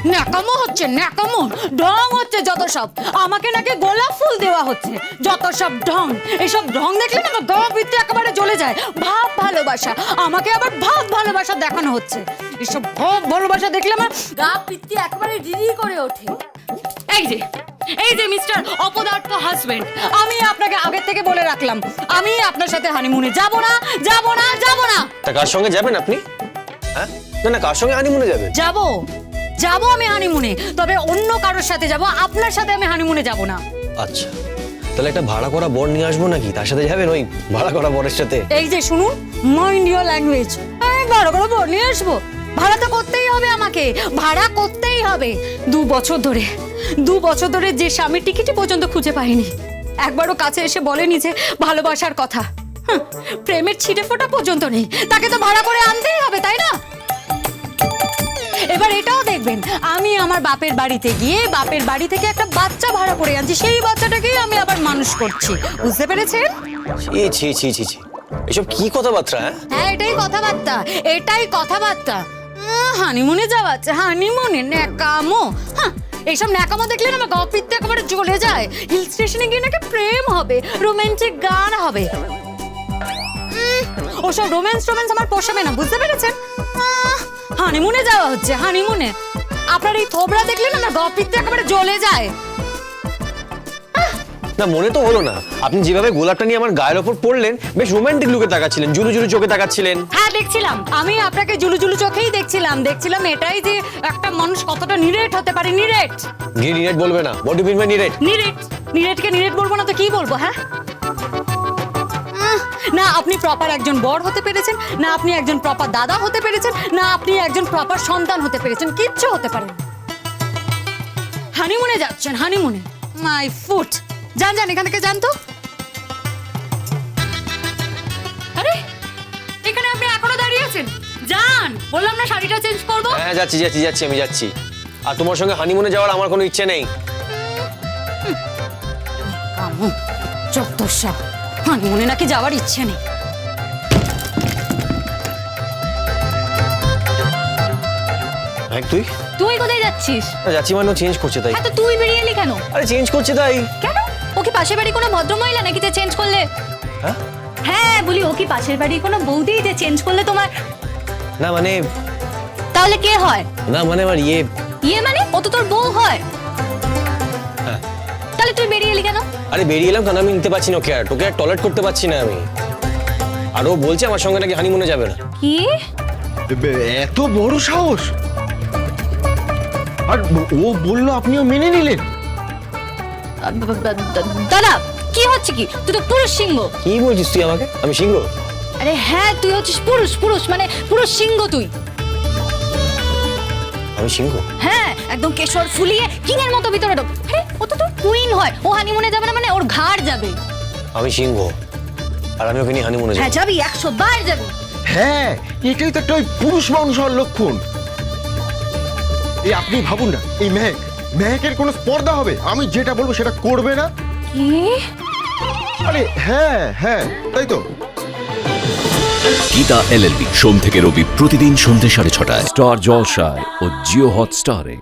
ন্যাকামো হচ্ছে, ন্যাকামো ঢং হচ্ছে যত সব। আমাকে নাকি গোলাপ ফুল দেওয়া হচ্ছে, যত সব ঢং। এসব ঢং দেখলে না আমার গা ভিতরে একেবারে জ্বলে যায়। ভাব ভালোবাসা, আমাকে আবার ভাব ভালোবাসা দেখানো হচ্ছে। এসব ভাব ভালোবাসা দেখলে আমার গা ভিতরে একেবারে রিরি করে ওঠে। এই যে মিস্টার অপদার্থ হাজবেন্ড, আমি আপনাকে আগে থেকে বলে রাখলাম, আমি আপনার সাথে হানিমুনে যাব না, যাব না, যাব না। তা কার সঙ্গে যাবেন আপনি? হ্যাঁ, না না, কার সঙ্গে হানিমুনে যাবেন? যাব আমি হানিমুনে, তবে অন্য কারোর সাথে যাব, আপনার সাথে আমি হানিমুনে যাব না। আচ্ছা, তাহলে একটা ভাড়া করা বর নিয়ে আসবো নাকি? তার সাথে যাবেন ওই ভাড়া করা বরের সাথে? এই যে শুনুন, মাইন্ড ইওর ল্যাঙ্গুয়েজ। আমি ভাড়া করা বর নিয়ে আসবো? ভাড়া তো করতেই হবে, আমাকে ভাড়া করতেই হবে। 2 বছর ধরে যে স্বামীর টিকিটই পর্যন্ত খুঁজে পাইনি, একবারও কাছে এসে বলেনি যে ভালোবাসার কথা। প্রেমের ছিটে ফোঁটা পর্যন্ত নেই, তাকে তো ভাড়া করে আনতেই হবে, তাই না? এবার এটাও দেখবেন, আমি আমার বাপের বাড়িতে গিয়ে বাপের বাড়ি থেকে একটা বাচ্চা ভাড়া করে আনছি, সেই বাচ্চাটাকেই আমি আবার মানুষ করছি। বুঝতে পেরেছেন? ছি ছি ছি ছি, এসব কি কথাবার্তা? হ্যাঁ, এটাই কথাবার্তা। হানিমুনে যাওয়াচ্ছে, হানিমুনে ন্যাকামো। এইসব ন্যাকামো দেখলে না আমার গা পিত্তে একেবারে জ্বলে যায়। হিল স্টেশনে গিয়ে নাকি প্রেম হবে, রোমান্টিক গান হবে। ওসব রোম্যান্স আমার পোষাবে না, বুঝতে পেরেছেন? হানিমুনে যাওয়া হচ্ছে, হানিমুনে। আপনার এই থোবরা দেখলে না আমার গা পিত্তে একেবারে জ্বলে যায়। না, মনে তো হলো না, আপনি যেভাবে গোলাপটা নিয়ে আমার গায়ের ওপর পড়লেন, বেশ রোমান্টিক লুকে তাকাচ্ছিলেন, জুলু জুলু চোখে তাকাচ্ছিলেন। হ্যাঁ, দেখছিলাম, আমি আপনাকে জুলু জুলু চোখেই দেখছিলাম এটাই যে একটা মানুষ কতটা নিরেট হতে পারে। নিরেট বলবে না, বডি বিন নিরেট। নিরেটকে নিরেট বলবো না তো কি বলবো? হ্যাঁ, না আপনি প্রপার একজন বর হতে পেরেছেন, না আপনি একজন প্রপার দাদা হতে পেরেছেন, না আপনি একজন প্রপার সন্তান হতে পেরেছেন, কিচ্ছু হতে পারেন। হানিমুনে যাচ্ছেন, হানিমুনে। মাই ফুট, যান এখান থেকে যান তো। আরে, এখানে আপনি এখনো দাঁড়িয়ে আছেন? যান, বললাম না শাড়িটা চেঞ্জ করবো। হ্যাঁ, যাচ্ছি, আমি যাচ্ছি। আর তোমার সঙ্গে হানিমুনে যাওয়ার আমার কোনো ইচ্ছে নেই। যত সব, হানিমুনে নাকি যাওয়ার ইচ্ছে নেই। তুই কোথায় যাচ্ছিস? যাচ্ছি মানে চেঞ্জ করছে তাই। হ্যাঁ, তো তুই বেরিয়ে এলি কেন? আরে চেঞ্জ করছে তাই। কেন? ও কি পাশের বাড়ি কোনো ভদ্রমহিলা নাকি যে চেঞ্জ করলে? হ্যাঁ, বলি ও কি পাশের বাড়ি কোনো বৌদি যে চেঞ্জ করলে তোমার? না মানে, তাহলে কে হয়? না মানে আমার ইয়ে মানে ও তো তোর বউ হয়। হ্যাঁ। তাহলে তুই বেরিয়ে এলি কেন? আরে বেরিয়ে এলাম কারণ আমি নিতে পারছি না ওকে, আর তোকে আর টলারেট করতে পারছি না আমি। আর ও বলছে আমার সঙ্গে নাকি হানিমুনে যাবে না। কি এত বড় সাহস! আর ও বললো, আপনিও মেনে নিলেন? দাদা, কি হচ্ছে কি? তুই তো পুরুষ সিংহ। কি বলছিস তুই আমাকে? আমি সিংহ? আরে হ্যাঁ, তুই হচ্ছিস পুরুষ মানে পুরুষ সিংহ তুই। আমি সিংহ? হ্যাঁ, একদম কেশর ফুলিয়ে কিং এর মতো ভিতরে ঢোক। আরে ও তো কুইন হয়, ও হানিমুনে যাবে না মানে ওর ঘাড় যাবে। আমি সিংহ, আর আমি ওকে নিয়ে হানিমুনে যাব। হ্যাঁ, যাবি, 100 বার যাবি। হ্যাঁ, এটাই তো একটা ওই পুরুষ মানুষ হওয়ার লক্ষণ। এই আপনি ভাবুন না, এই মেহেকের কোনো স্পর্ধা হবে? আমি যেটা বলবো সেটা করবে না। কি? আরে হ্যাঁ, তাই তো। গীতা LLB সোম থেকে রবি প্রতিদিন সন্ধ্যে 6:30টায় স্টার জলসায় ও জিও হটস্টারে।